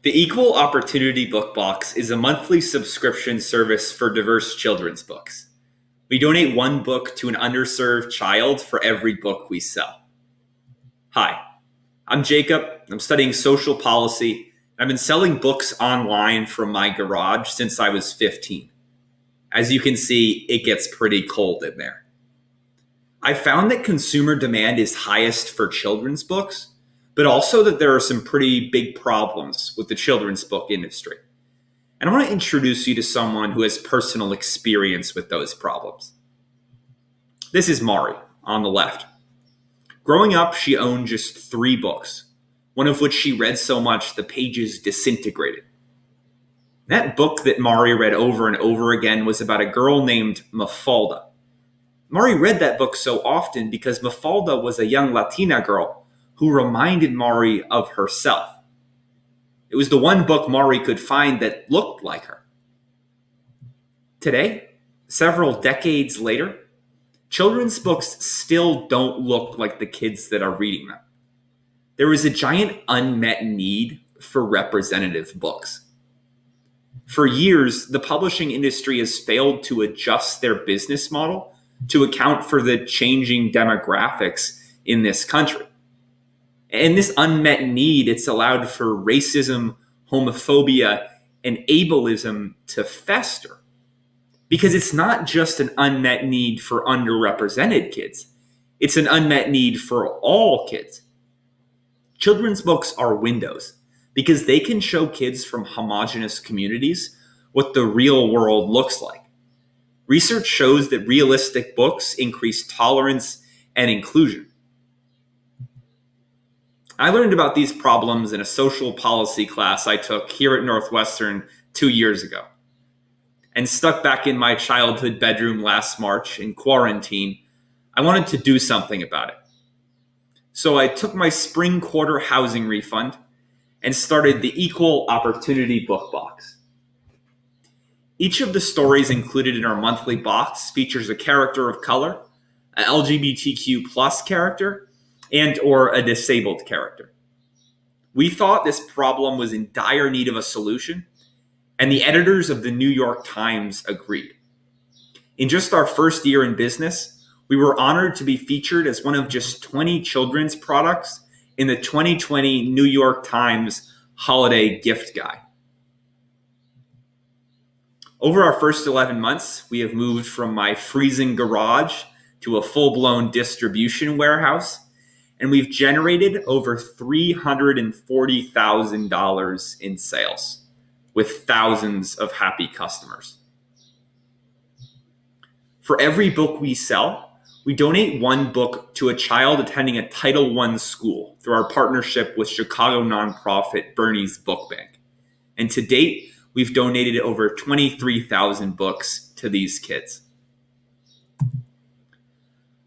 The Equal Opportunity Book Box is a monthly subscription service for diverse children's books. We donate one book to an underserved child for every book we sell. Hi, I'm Jacob. I'm studying social policy. I've been selling books online from my garage since I was 15. As you can see, it gets pretty cold in there. I found that consumer demand is highest for children's books, but also that there are some pretty big problems with the children's book industry. And I want to introduce you to someone who has personal experience with those problems. This is Mari on the left. Growing up, she owned just 3 books, one of which she read so much the pages disintegrated. That book that Mari read over and over again was about a girl named Mafalda. Mari read that book so often because Mafalda was a young Latina girl who reminded Mari of herself. It was the one book Mari could find that looked like her. Today, several decades later, children's books still don't look like the kids that are reading them. There is a giant unmet need for representative books. For years, the publishing industry has failed to adjust their business model to account for the changing demographics in this country. And this unmet need, it's allowed for racism, homophobia, and ableism to fester. Because it's not just an unmet need for underrepresented kids. It's an unmet need for all kids. Children's books are windows because they can show kids from homogenous communities what the real world looks like. Research shows that realistic books increase tolerance and inclusion. I learned about these problems in a social policy class I took here at Northwestern 2 years ago. And stuck back in my childhood bedroom last March in quarantine, I wanted to do something about it. So I took my spring quarter housing refund and started the Equal Opportunity Book Box. Each of the stories included in our monthly box features a character of color, an LGBTQ plus character, and or a disabled character. We thought this problem was in dire need of a solution, and the editors of the New York Times agreed. In just our first year in business, we were honored to be featured as one of just 20 children's products in the 2020 New York Times Holiday Gift Guide. Over our first 11 months, we have moved from my freezing garage to a full-blown distribution warehouse, and we've generated over $340,000 in sales with thousands of happy customers. For every book we sell, we donate one book to a child attending a Title I school through our partnership with Chicago nonprofit Bernie's Book Bank. And to date, we've donated over 23,000 books to these kids.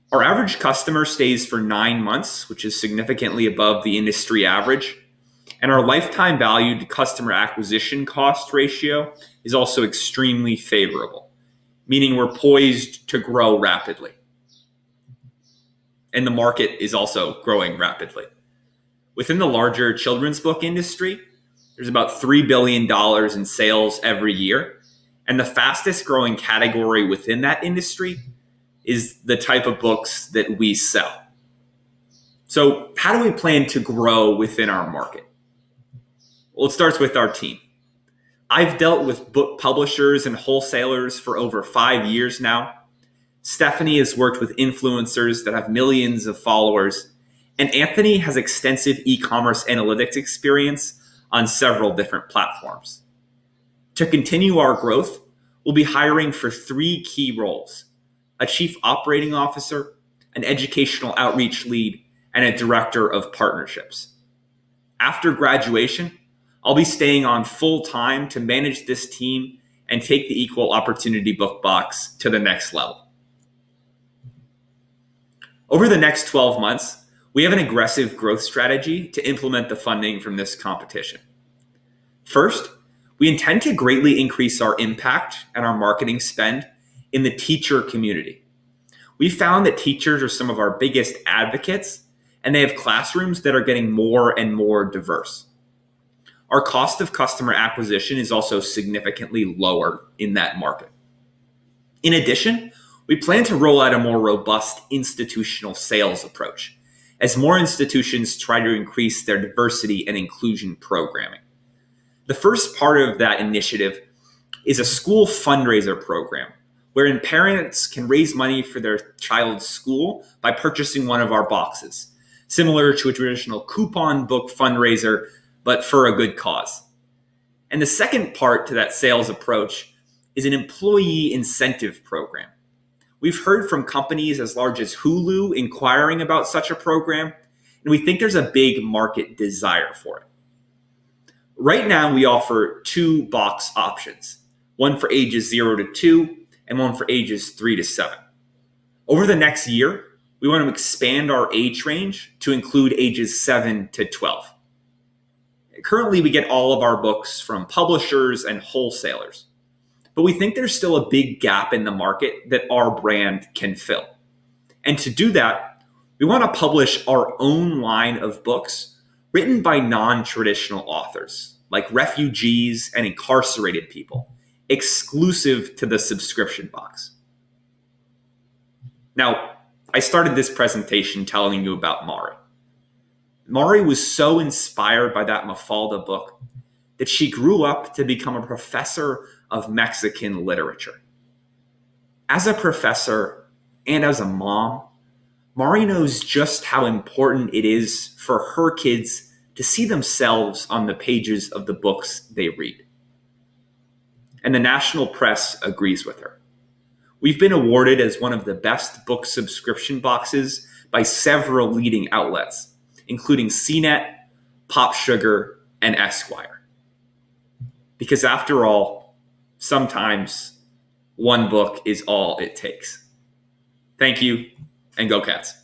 Our average customer stays for 9 months, which is significantly above the industry average. And our lifetime value to customer acquisition cost ratio is also extremely favorable, meaning we're poised to grow rapidly. And the market is also growing rapidly. Within the larger children's book industry, there's about $3 billion in sales every year. And the fastest growing category within that industry is the type of books that we sell. So how do we plan to grow within our market? Well, it starts with our team. I've dealt with book publishers and wholesalers for over 5 years now. Stephanie has worked with influencers that have millions of followers. And Anthony has extensive e-commerce analytics experience on several different platforms. To continue our growth, we'll be hiring for 3 key roles: a chief operating officer, an educational outreach lead, and a director of partnerships. After graduation, I'll be staying on full time to manage this team and take the Equal Opportunity Book Box to the next level. Over the next 12 months, we have an aggressive growth strategy to implement the funding from this competition. First, we intend to greatly increase our impact and our marketing spend in the teacher community. We found that teachers are some of our biggest advocates, and they have classrooms that are getting more and more diverse. Our cost of customer acquisition is also significantly lower in that market. In addition, we plan to roll out a more robust institutional sales approach as more institutions try to increase their diversity and inclusion programming. The first part of that initiative is a school fundraiser program wherein parents can raise money for their child's school by purchasing one of our boxes, similar to a traditional coupon book fundraiser, but for a good cause. And the second part to that sales approach is an employee incentive program. We've heard from companies as large as Hulu inquiring about such a program, and we think there's a big market desire for it. Right now, we offer 2 box options, one for ages 0 to 2 and one for ages 3 to 7. Over the next year, we want to expand our age range to include ages 7 to 12. Currently, we get all of our books from publishers and wholesalers, but we think there's still a big gap in the market that our brand can fill. And to do that, we want to publish our own line of books written by non-traditional authors, like refugees and incarcerated people, exclusive to the subscription box. Now, I started this presentation telling you about Mari. Mari was so inspired by that Mafalda book that she grew up to become a professor of Mexican literature. As a professor and as a mom, Mari knows just how important it is for her kids to see themselves on the pages of the books they read. And the national press agrees with her. We've been awarded as one of the best book subscription boxes by several leading outlets, including CNET, Pop Sugar, and Esquire. Because after all, sometimes one book is all it takes. Thank you, and go Cats.